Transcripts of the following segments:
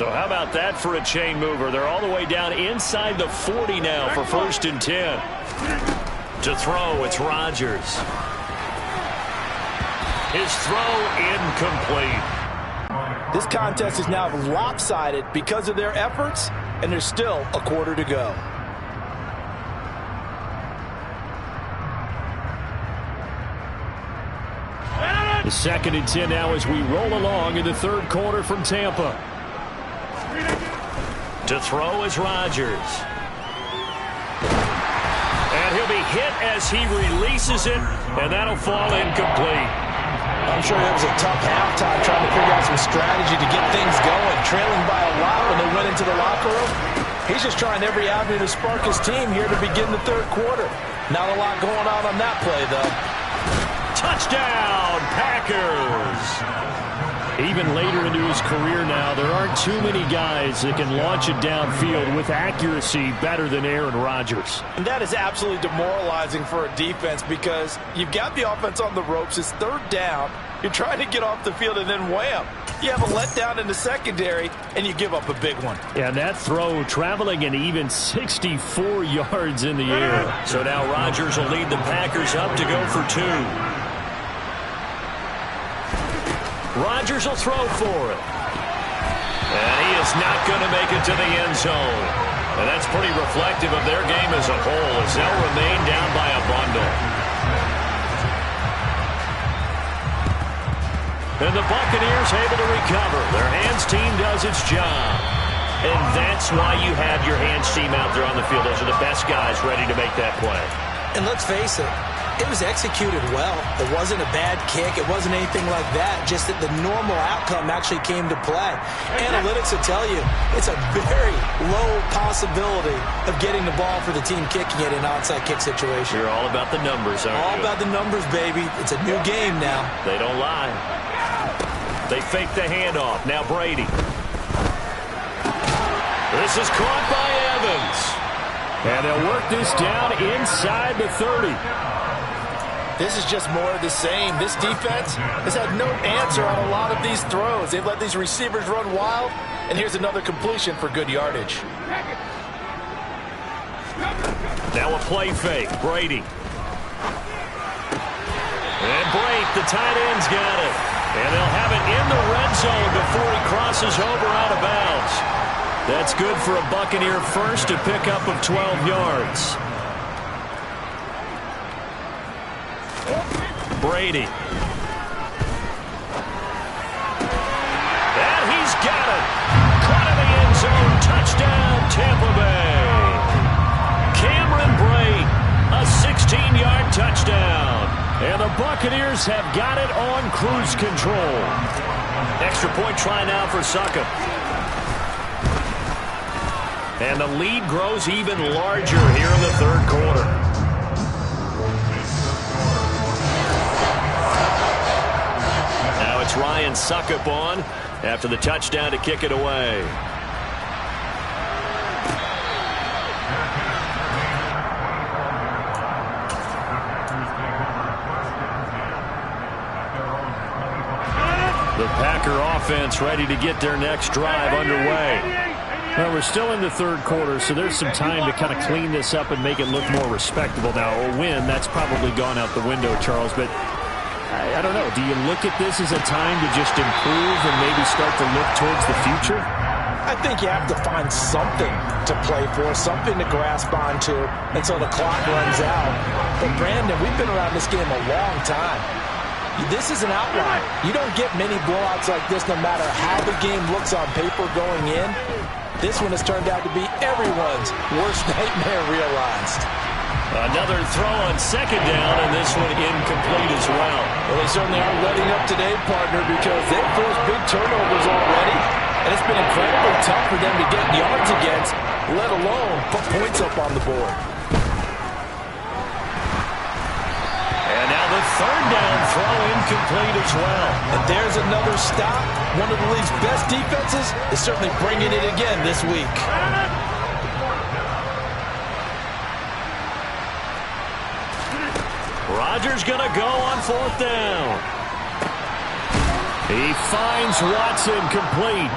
So how about that for a chain mover? They're all the way down inside the 40 now for 1st and 10. To throw, it's Rodgers. His throw incomplete. This contest is now lopsided because of their efforts, and there's still a quarter to go. The 2nd and 10 now as we roll along in the 3rd quarter from Tampa. To throw is Rodgers. And he'll be hit as he releases it, and that'll fall incomplete. I'm sure it was a tough halftime trying to figure out some strategy to get things going. Trailing by a lot when they went into the locker room. He's just trying every avenue to spark his team here to begin the 3rd quarter. Not a lot going on that play, though. Touchdown, Packers! Even later into his career now, there aren't too many guys that can launch it downfield with accuracy better than Aaron Rodgers. And that is absolutely demoralizing for a defense because you've got the offense on the ropes. It's 3rd down. You're trying to get off the field, and then wham! You have a letdown in the secondary, and you give up a big one. Yeah, that throw traveling an even 64 yards in the air. So now Rodgers will lead the Packers up to go for 2. Rodgers will throw for it. And he is not going to make it to the end zone. And that's pretty reflective of their game as a whole as they'll remain down by a bundle. And the Buccaneers able to recover. Their hands team does its job. And that's why you have your hands team out there on the field. Those are the best guys ready to make that play. And let's face it, it was executed well. It wasn't a bad kick. It wasn't anything like that. Just that the normal outcome actually came to play. Analytics will tell you it's a very low possibility of getting the ball for the team kicking it in an onside kick situation. You're all about the numbers, aren't you? All about the numbers, baby. It's a new game now. They don't lie. They fake the handoff. Now Brady. This is caught by Evans. And they'll work this down inside the 30. This is just more of the same. This defense has had no answer on a lot of these throws. They've let these receivers run wild, and here's another completion for good yardage. Now a play fake. Brady. And Brake, the tight end's got it. And they'll have it in the red zone before he crosses over out of bounds. That's good for a Buccaneer first to pick up of 12 yards. Brady. And he's got it. Caught in the end zone. Touchdown, Tampa Bay. Cameron Brate, a 16-yard touchdown. And the Buccaneers have got it on cruise control. Extra point try now for Succop. And the lead grows even larger here in the 3rd quarter. Now it's Ryan Succop on after the touchdown to kick it away. The Packer offense ready to get their next drive underway. Well, we're still in the 3rd quarter, so there's some time to kind of clean this up and make it look more respectable. Now, a win, that's probably gone out the window, Charles, but I don't know. Do you look at this as a time to just improve and maybe start to look towards the future? I think you have to find something to play for, something to grasp onto until the clock runs out. But, Brandon, we've been around this game a long time. This is an outlier. You don't get many blowouts like this no matter how the game looks on paper going in. This one has turned out to be everyone's worst nightmare realized. Another throw on 2nd down, and this one incomplete as well. Well, they certainly aren't letting up today, partner, because they've forced big turnovers already, and it's been incredibly tough for them to get yards against, let alone put points up on the board. And now the 3rd down throw incomplete as well. And there's another stop. One of the league's best defenses is certainly bringing it again this week. Rodgers going to go on 4th down. He finds Watson complete.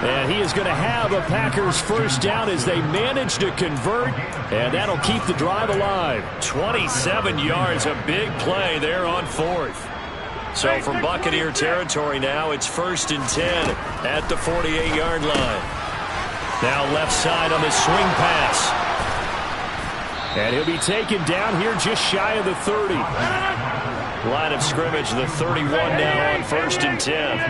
And he is going to have a Packers first down as they manage to convert, and that'll keep the drive alive. 27 yards, a big play there on fourth. So from Buccaneer territory now, it's 1st and 10 at the 48-yard line. Now left side on the swing pass. And he'll be taken down here just shy of the 30. Line of scrimmage, the 31 now on 1st and 10.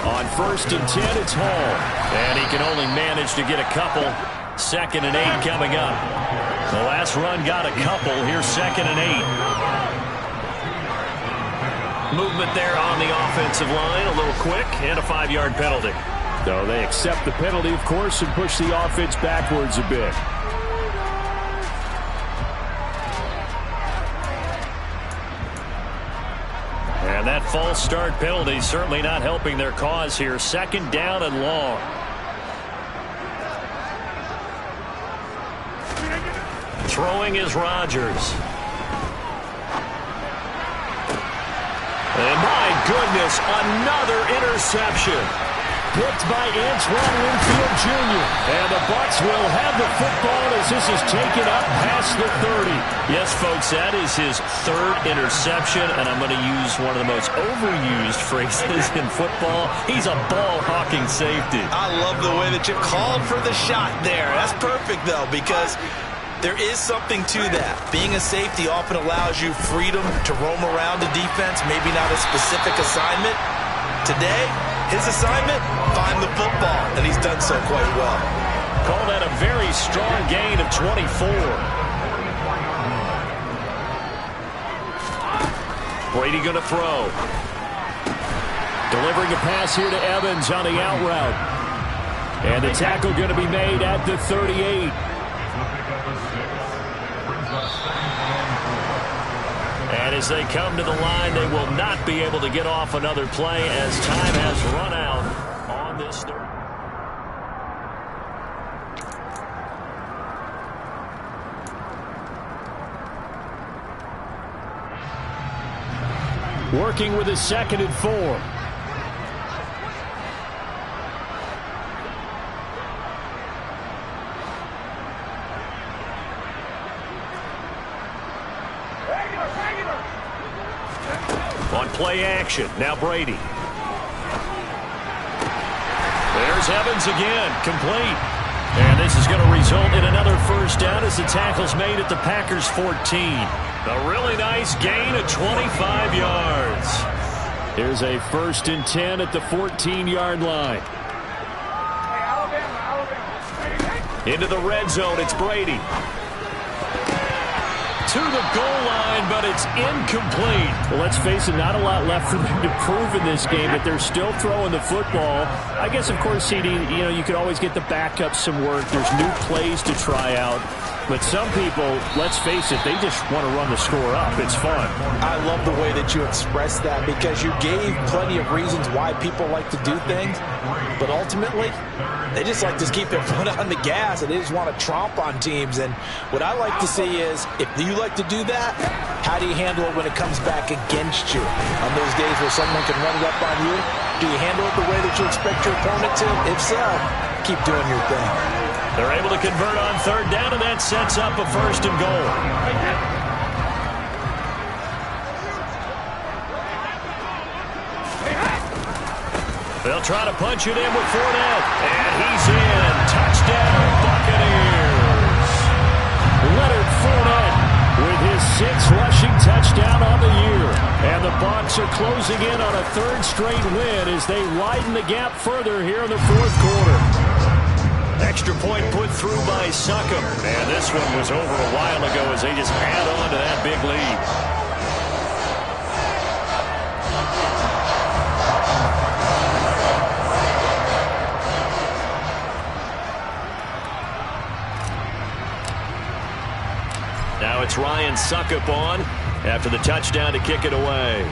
On 1st and 10, it's Hall. And he can only manage to get a couple. 2nd and 8 coming up. The last run got a couple. Here's 2nd and 8. Movement there on the offensive line. A little quick and a 5-yard penalty. So they accept the penalty, of course, and push the offense backwards a bit. And that false start penalty certainly not helping their cause here. 2nd down and long. Throwing is Rodgers. And my goodness, another interception. Picked by Antoine Winfield Jr. And the Bucs will have the football as this is taken up past the 30. Yes, folks, that is his 3rd interception, and I'm going to use one of the most overused phrases in football. He's a ball-hawking safety. I love the way that you called for the shot there. That's perfect, though, because there is something to that. Being a safety often allows you freedom to roam around the defense, maybe not a specific assignment. Today, his assignment, find the football, and he's done so quite well. Call that a very strong gain of 24. Brady going to throw. Delivering a pass here to Evans on the out route. And the tackle going to be made at the 38. And as they come to the line, they will not be able to get off another play as time has run out on this third. Working with a 2nd and 4. On play action, now Brady. There's Evans again, complete. And this is going to result in another first down as the tackle's made at the Packers 14. A really nice gain of 25 yards. Here's a 1st and 10 at the 14-yard line. Into the red zone, it's Brady. To the goal line, but it's incomplete. Well, let's face it, not a lot left for them to prove in this game, but they're still throwing the football. I guess, of course, CD, you could always get the backup some work. There's new plays to try out. But some people, let's face it, they just want to run the score up. It's fun. I love the way that you expressed that because you gave plenty of reasons why people like to do things. But ultimately, they just like to keep their foot on the gas and they just want to tromp on teams. And what I like to see is, if you like to do that, how do you handle it when it comes back against you? On those days where someone can run it up on you, do you handle it the way that you expect your opponent to? If so, keep doing your thing. They're able to convert on 3rd down, and that sets up a 1st and goal. They'll try to punch it in with Fournette, and he's in. Touchdown, Buccaneers. Leonard Fournette with his 6th rushing touchdown on the year. And the Bucs are closing in on a 3rd straight win as they widen the gap further here in the 4th quarter. Extra point put through by Succop. And this one was over a while ago as they just add on to that big lead. Now it's Ryan Succop on after the touchdown to kick it away.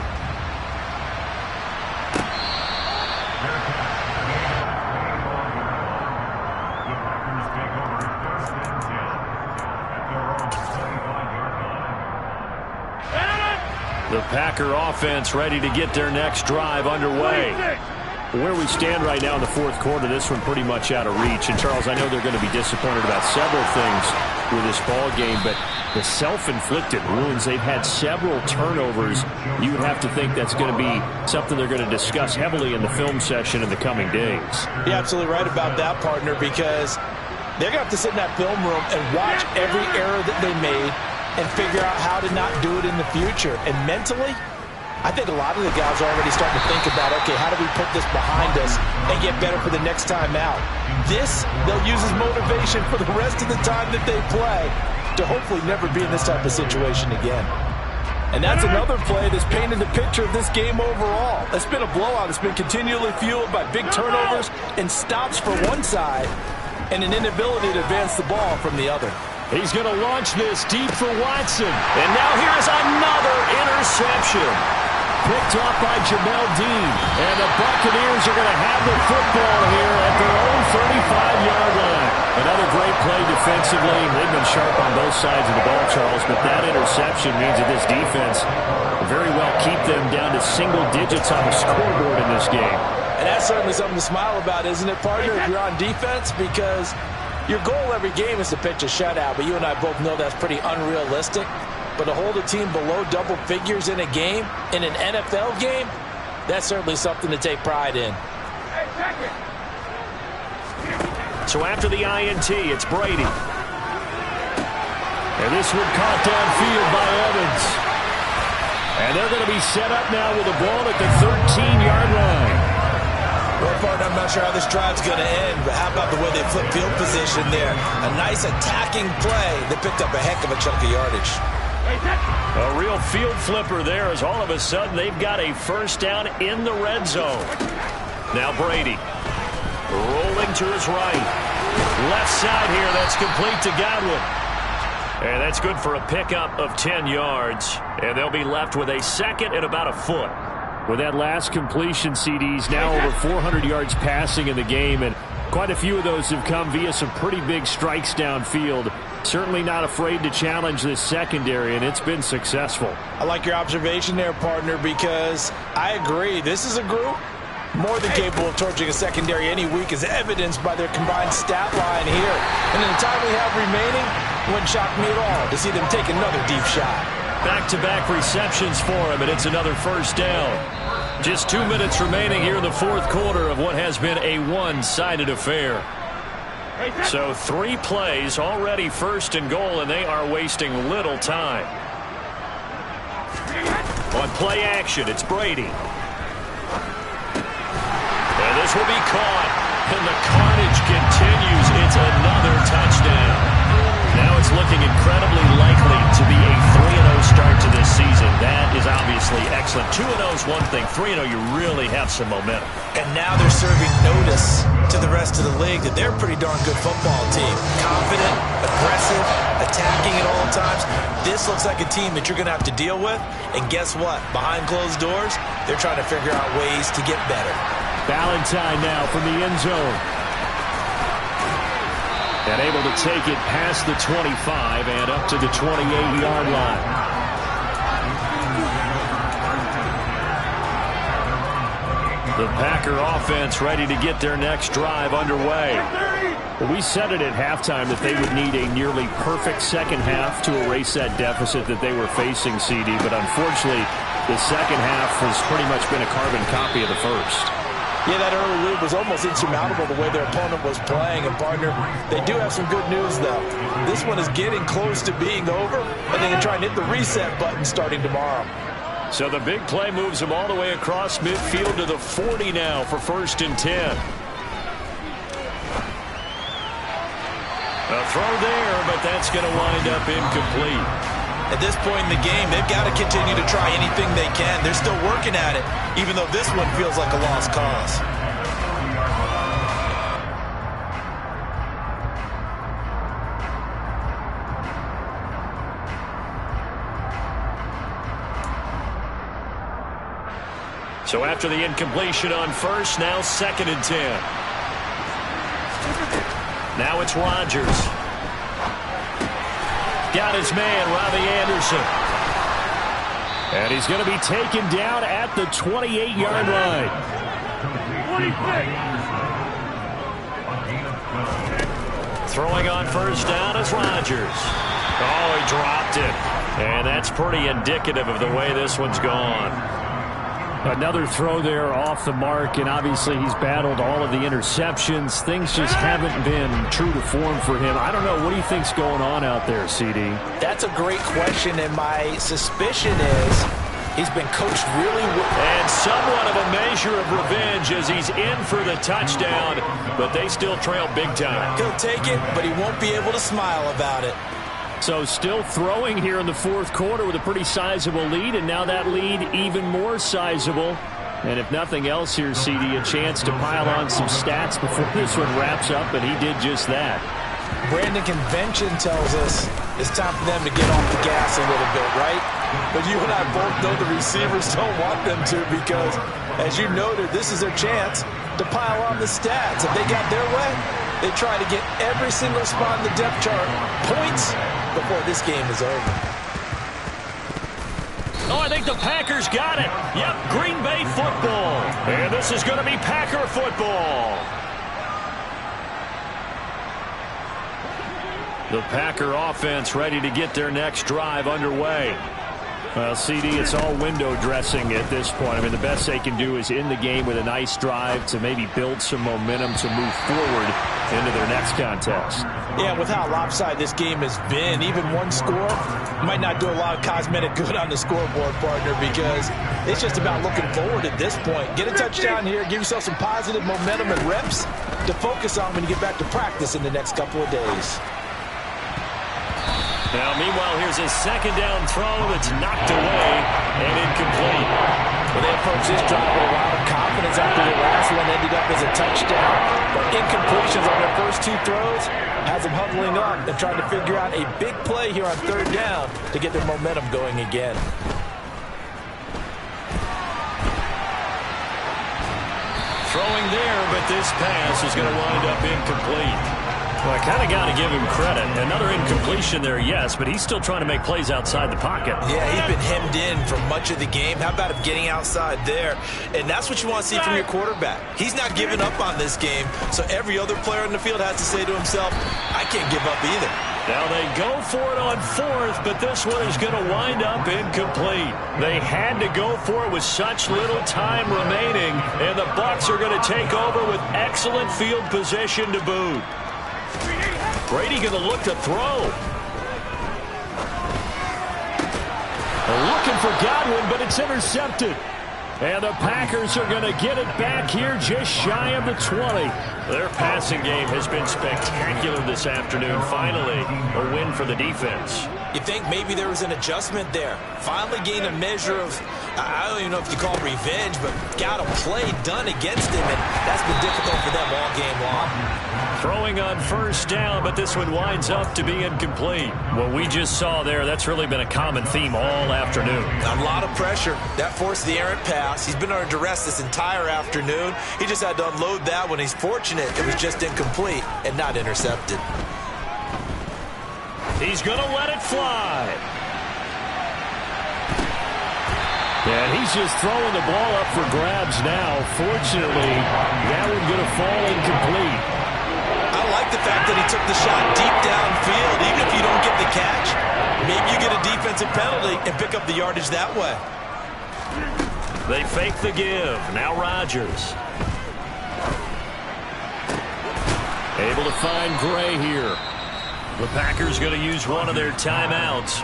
The Packer offense ready to get their next drive underway. Where we stand right now in the fourth quarter, this one pretty much out of reach. And, Charles, I know they're going to be disappointed about several things with this ball game, but the self-inflicted wounds, they've had several turnovers. You would have to think that's going to be something they're going to discuss heavily in the film session in the coming days. You're absolutely right about that, partner, because they're going to have to sit in that film room and watch every error that they made and figure out how to not do it in the future. And mentally, I think a lot of the guys are already starting to think about, okay, how do we put this behind us and get better for the next time out? This, they'll use as motivation for the rest of the time that they play to hopefully never be in this type of situation again. And that's another play that's painted the picture of this game overall. It's been a blowout. It's been continually fueled by big turnovers and stops for one side and an inability to advance the ball from the other. He's going to launch this deep for Watson. And now here's another interception. Picked off by Jamel Dean. And the Buccaneers are going to have the football here at their own 35-yard line. Another great play defensively. They've been sharp on both sides of the ball, Charles, but that interception means that this defense will very well keep them down to single digits on the scoreboard in this game. And that's certainly something to smile about, isn't it, partner, if you're on defense? Because your goal every game is to pitch a shutout, but you and I both know that's pretty unrealistic. But to hold a team below double figures in a game, in an NFL game, that's certainly something to take pride in. So after the INT, it's Brady. And this one caught downfield by Evans. And they're going to be set up now with the ball at the 13-yard line. Well, partner, I'm not sure how this drive's going to end, but how about the way they flip field position there? A nice attacking play that picked up a heck of a chunk of yardage. A real field flipper there as all of a sudden they've got a first down in the red zone. Now Brady rolling to his right. Left side here, that's complete to Godwin. And that's good for a pickup of 10 yards. And they'll be left with a second and about a foot. With that last completion, CDs now over 400 yards passing in the game, and quite a few of those have come via some pretty big strikes downfield. Certainly not afraid to challenge this secondary, and it's been successful. I like your observation there, partner, because I agree. This is a group more than capable of torching a secondary any week, as evidenced by their combined stat line here. And in the time we have remaining, it wouldn't shock me at all to see them take another deep shot. Back-to-back receptions for him, and it's another first down. Just 2 minutes remaining here in the fourth quarter of what has been a one-sided affair. So 3 plays, already first and goal, and they are wasting little time. On play action, it's Brady. And this will be caught, and the carnage continues. It's another touchdown. Now it's looking incredibly likely to be a 3-0 start to this season. That is obviously excellent. 2-0 is one thing. 3-0, you really have some momentum. And now they're serving notice to the rest of the league that they're a pretty darn good football team. Confident, aggressive, attacking at all times. This looks like a team that you're going to have to deal with. And guess what? Behind closed doors, they're trying to figure out ways to get better. Valentine now from the end zone. And able to take it past the 25 and up to the 28-yard line. The Packer offense ready to get their next drive underway. Well, we said it at halftime that they would need a nearly perfect second half to erase that deficit that they were facing, CD. But unfortunately, the second half has pretty much been a carbon copy of the first. Yeah, that early lead was almost insurmountable the way their opponent was playing. And, partner, they do have some good news, though. This one is getting close to being over, and they can try and hit the reset button starting tomorrow. So the big play moves them all the way across midfield to the 40 now for 1st and 10. A throw there, but that's going to wind up incomplete. At this point in the game, they've got to continue to try anything they can. They're still working at it, even though this one feels like a lost cause. So after the incompletion on first, now 2nd and 10. Now it's Rodgers. Got his man, Robbie Anderson. And he's going to be taken down at the 28-yard line. Throwing on first down is Rodgers. Oh, he dropped it. And that's pretty indicative of the way this one's gone. Another throw there off the mark, and obviously he's battled all of the interceptions. Things just haven't been true to form for him. I don't know. What do you think's going on out there, CD? That's a great question, and my suspicion is he's been coached really well. And somewhat of a measure of revenge as he's in for the touchdown, but they still trail big time. He'll take it, but he won't be able to smile about it. So still throwing here in the fourth quarter with a pretty sizable lead, and now that lead even more sizable. And if nothing else here, CD, a chance to pile on some stats before this one wraps up, and he did just that. Brandon, convention tells us it's time for them to get off the gas a little bit, right? But you and I both know the receivers don't want them to, because, as you noted, this is their chance to pile on the stats. If they got their way, they try to get every single spot in the depth chart points before this game is over. Oh, I think the Packers got it. Yep, Green Bay football. And this is going to be Packer football. The Packer offense ready to get their next drive underway. Well, CD, it's all window dressing at this point. I mean, the best they can do is end the game with a nice drive to maybe build some momentum to move forward into their next contest. Yeah, with how lopsided this game has been, even one score might not do a lot of cosmetic good on the scoreboard, partner, because it's just about looking forward at this point. Get a touchdown here, give yourself some positive momentum and reps to focus on when you get back to practice in the next couple of days. Now, meanwhile, here's a second down throw that's knocked away and incomplete. Well, they approached this drive with a lot of confidence after the last one ended up as a touchdown. But incompletions on their first two throws has them huddling up and trying to figure out a big play here on third down to get their momentum going again. Throwing there, but this pass is going to wind up incomplete. Well, I kind of got to give him credit. Another incompletion there, yes, but he's still trying to make plays outside the pocket. Yeah, he's been hemmed in for much of the game. How about him getting outside there? And that's what you want to see from your quarterback. He's not giving up on this game, so every other player in the field has to say to himself, I can't give up either. Now they go for it on fourth, but this one is going to wind up incomplete. They had to go for it with such little time remaining, and the Bucs are going to take over with excellent field position to boot. Brady going to look to throw. Looking for Godwin, but it's intercepted. And the Packers are going to get it back here just shy of the 20. Their passing game has been spectacular this afternoon. Finally, a win for the defense. You think maybe there was an adjustment there. Finally gained a measure of, I don't even know if you call it revenge, but got a play done against him, and that's been difficult for them all game long. Throwing on first down, but this one winds up to be incomplete. What we just saw there, that's really been a common theme all afternoon. A lot of pressure. That forced the errant pass. He's been under duress this entire afternoon. He just had to unload that one. He's fortunate it was just incomplete and not intercepted. He's going to let it fly. And he's just throwing the ball up for grabs now. Fortunately, that one's going to fall incomplete. I like the fact that he took the shot deep downfield. Even if you don't get the catch, maybe you get a defensive penalty and pick up the yardage that way. They fake the give. Now Rodgers. Able to find Gray here. The Packers going to use one of their timeouts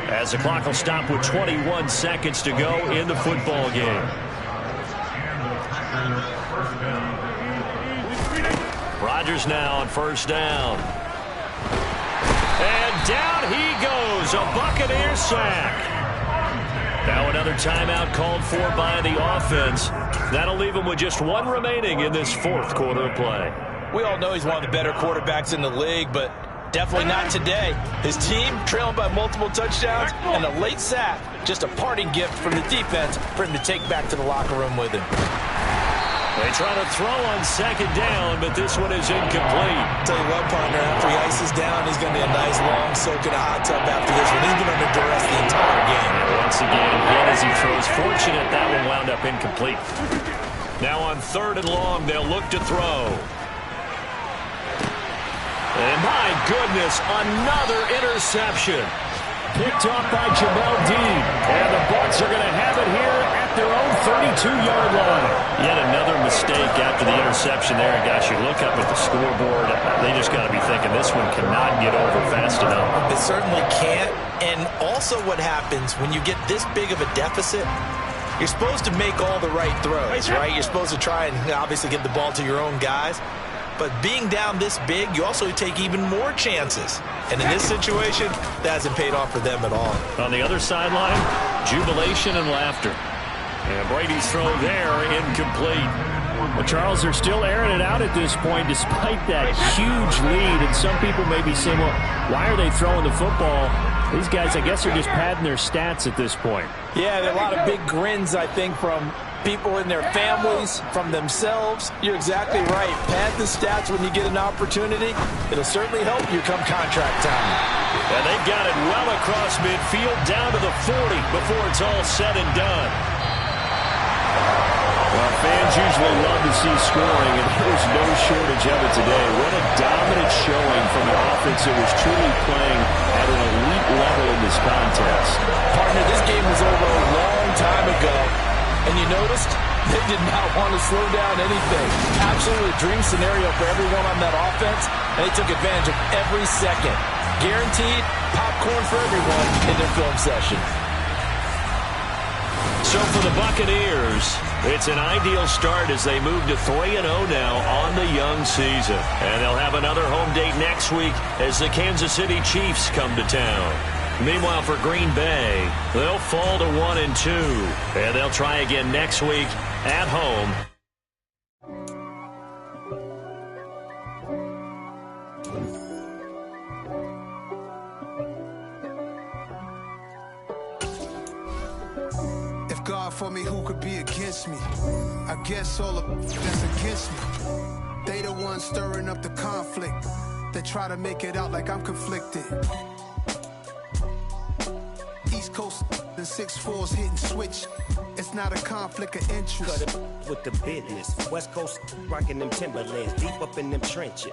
as the clock will stop with 21 seconds to go in the football game. Rodgers now on first down. And down he goes. A Buccaneer sack. Now another timeout called for by the offense. That'll leave him with just one remaining in this fourth quarter of play. We all know he's one of the better quarterbacks in the league, but definitely not today. His team trailing by multiple touchdowns and a late sack. Just a parting gift from the defense for him to take back to the locker room with him. They try to throw on second down, but this one is incomplete. Tell you what, partner, after he ices down, he's going to be a nice long soak in a hot tub after this one. He's been under duress the entire game. And once again, hit as he throws. Fortunate that one wound up incomplete. Now on 3rd and long, they'll look to throw. And my goodness, another interception. Picked off by Jamel Dean. And the Bucs are going to have it here at their own 32-yard line. Yet another mistake after the interception there. And gosh, you look up at the scoreboard, they just got to be thinking this one cannot get over fast enough. It certainly can't. And also what happens when you get this big of a deficit, you're supposed to make all the right throws, right? You're supposed to try and obviously get the ball to your own guys. But being down this big, you also take even more chances. And in this situation, that hasn't paid off for them at all. On the other sideline, jubilation and laughter. And Brady's throw there, incomplete. Well, Charles, they're still airing it out at this point despite that huge lead. And some people may be saying, well, why are they throwing the football? These guys, I guess, are just padding their stats at this point. Yeah, there are a lot of big grins, I think, from people in their families, from themselves. You're exactly right. Pad the stats when you get an opportunity. It'll certainly help you come contract time. And they've got it well across midfield, down to the 40 before it's all said and done. Well, fans usually love to see scoring, and there's no shortage of it today. What a dominant showing from an offense that was truly playing at an elite level in this contest. Partner, this game was over a long time ago, and you noticed they did not want to slow down anything. Absolutely a dream scenario for everyone on that offense, and they took advantage of every second. Guaranteed popcorn for everyone in their film session. So for the Buccaneers, it's an ideal start as they move to 3-0 now on the young season. And they'll have another home date next week as the Kansas City Chiefs come to town. Meanwhile, for Green Bay, they'll fall to 1-2. And they'll try again next week at home. God for me, who could be against me? I guess all of that's against me. They the ones stirring up the conflict. They try to make it out like I'm conflicted. East Coast and 6'4's hitting switch. It's not a conflict of interest. Cut it with the business. West Coast rocking them Timberlands, deep up in them trenches.